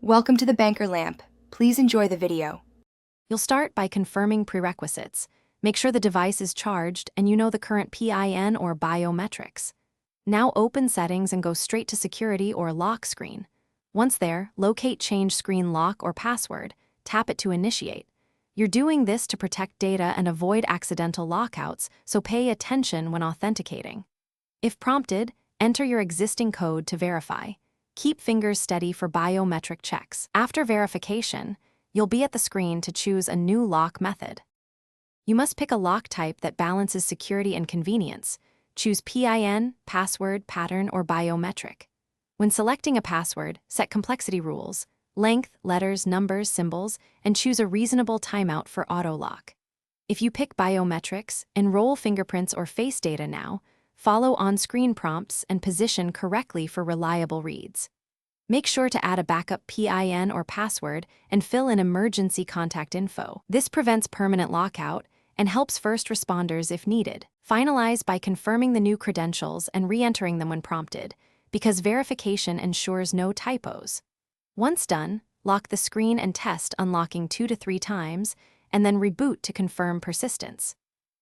Welcome to the Banker Lamp. Please enjoy the video. You'll start by confirming prerequisites. Make sure the device is charged and you know the current PIN or biometrics. Now open Settings and go straight to Security or Lock screen. Once there, locate Change Screen Lock or Password. Tap it to initiate. You're doing this to protect data and avoid accidental lockouts, so pay attention when authenticating. If prompted, enter your existing code to verify. Keep fingers steady for biometric checks. After verification, you'll be at the screen to choose a new lock method. You must pick a lock type that balances security and convenience. Choose PIN, password, pattern, or biometric. When selecting a password, set complexity rules, length, letters, numbers, symbols, and choose a reasonable timeout for auto-lock. If you pick biometrics, enroll fingerprints or face data now, follow on-screen prompts, and position correctly for reliable reads. Make sure to add a backup PIN or password and fill in emergency contact info. This prevents permanent lockout and helps first responders if needed. Finalize by confirming the new credentials and re-entering them when prompted, because verification ensures no typos. Once done, lock the screen and test unlocking 2 to 3 times, and then reboot to confirm persistence.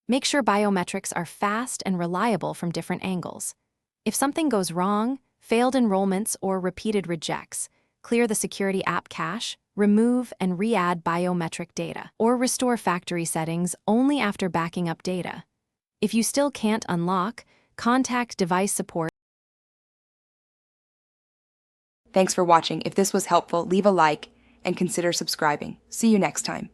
Make sure biometrics are fast and reliable from different angles. If something goes wrong, failed enrollments or repeated rejects, clear the security app cache, remove and re-add biometric data, or restore factory settings only after backing up data. If you still can't unlock, contact device support. Thanks for watching. If this was helpful, leave a like and consider subscribing. See you next time.